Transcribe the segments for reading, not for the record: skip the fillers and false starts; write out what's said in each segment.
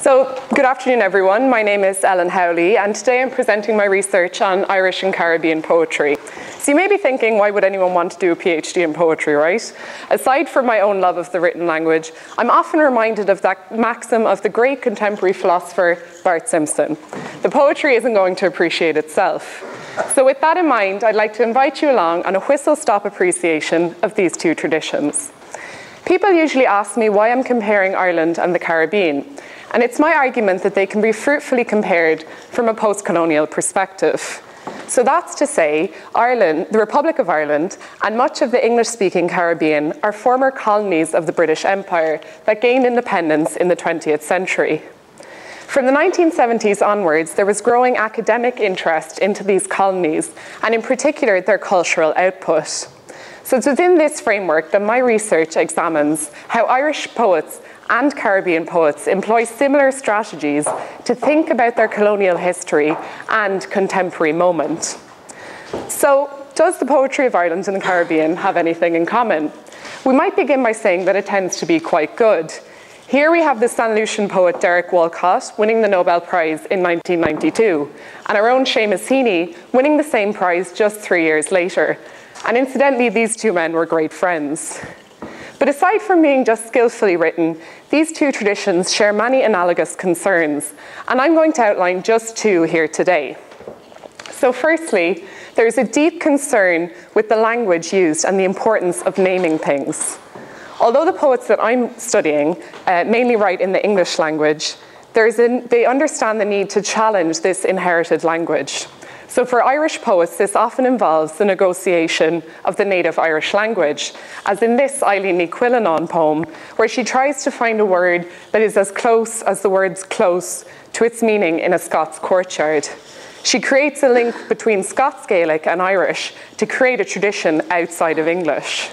So, good afternoon everyone. My name is Ellen Howley, and today I'm presenting my research on Irish and Caribbean poetry. So you may be thinking, why would anyone want to do a PhD in poetry, right? Aside from my own love of the written language, I'm often reminded of that maxim of the great contemporary philosopher Bart Simpson. The poetry isn't going to appreciate itself. So with that in mind, I'd like to invite you along on a whistle-stop appreciation of these two traditions. People usually ask me why I'm comparing Ireland and the Caribbean. And it's my argument that they can be fruitfully compared from a post-colonial perspective. So that's to say, Ireland, the Republic of Ireland, and much of the English-speaking Caribbean are former colonies of the British Empire that gained independence in the 20th century. From the 1970s onwards, there was growing academic interest into these colonies, and in particular, their cultural output. So it's within this framework that my research examines how Irish poets and Caribbean poets employ similar strategies to think about their colonial history and contemporary moment. So, does the poetry of Ireland and the Caribbean have anything in common? We might begin by saying that it tends to be quite good. Here we have the St. Lucian poet Derek Walcott winning the Nobel Prize in 1992, and our own Seamus Heaney winning the same prize just 3 years later. And incidentally, these two men were great friends. But aside from being just skillfully written, these two traditions share many analogous concerns, and I'm going to outline just two here today. So firstly, there's a deep concern with the language used and the importance of naming things. Although the poets that I'm studying mainly write in the English language, they understand the need to challenge this inherited language. So for Irish poets, this often involves the negotiation of the native Irish language, as in this Eileen Ní Cuileanán poem, where she tries to find a word that is as close as the word's close to its meaning in a Scots courtyard. She creates a link between Scots Gaelic and Irish to create a tradition outside of English.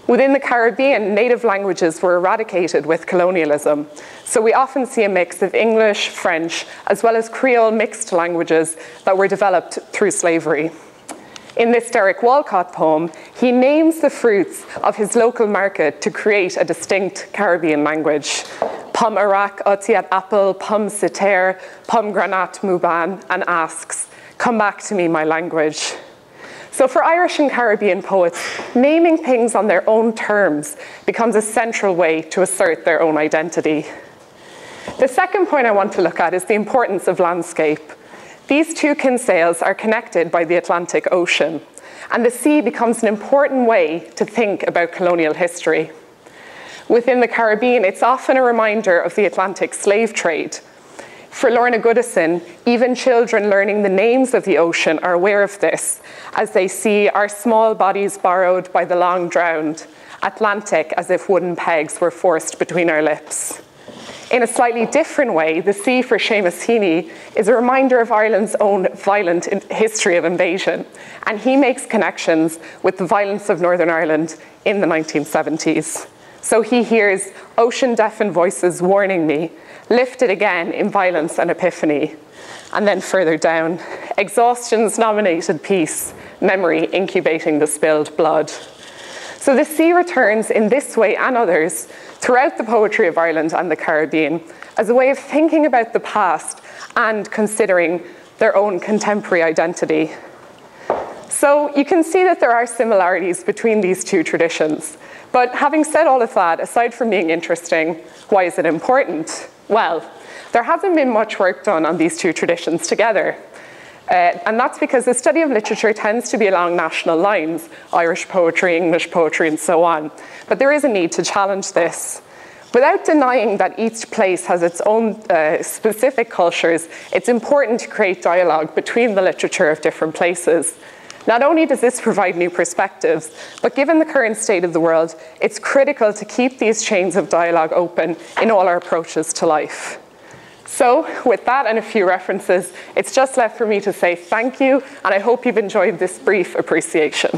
Within the Caribbean, native languages were eradicated with colonialism, so we often see a mix of English, French, as well as Creole mixed languages that were developed through slavery. In this Derek Walcott poem, he names the fruits of his local market to create a distinct Caribbean language. Pom Arak, Otiat Apple, Pom Siter, Pom Granat Muban, and asks, "Come back to me, my language." So for Irish and Caribbean poets, naming things on their own terms becomes a central way to assert their own identity. The second point I want to look at is the importance of landscape. These two kinsales are connected by the Atlantic Ocean, and the sea becomes an important way to think about colonial history. Within the Caribbean, it's often a reminder of the Atlantic slave trade. For Lorna Goodison, even children learning the names of the ocean are aware of this, as they see our small bodies borrowed by the long drowned, Atlantic as if wooden pegs were forced between our lips. In a slightly different way, the sea for Seamus Heaney is a reminder of Ireland's own violent history of invasion, and he makes connections with the violence of Northern Ireland in the 1970s. So he hears ocean-deafened voices warning me, lifted again in violence and epiphany. And then further down, exhaustion's nominated peace, memory incubating the spilled blood. So the sea returns in this way and others throughout the poetry of Ireland and the Caribbean as a way of thinking about the past and considering their own contemporary identity. So you can see that there are similarities between these two traditions. But having said all of that, aside from being interesting, why is it important? Well, there hasn't been much work done on these two traditions together. And that's because the study of literature tends to be along national lines, Irish poetry, English poetry, and so on. But there is a need to challenge this. Without denying that each place has its own specific cultures, it's important to create dialogue between the literature of different places. Not only does this provide new perspectives, but given the current state of the world, it's critical to keep these chains of dialogue open in all our approaches to life. So, with that and a few references, it's just left for me to say thank you, and I hope you've enjoyed this brief appreciation.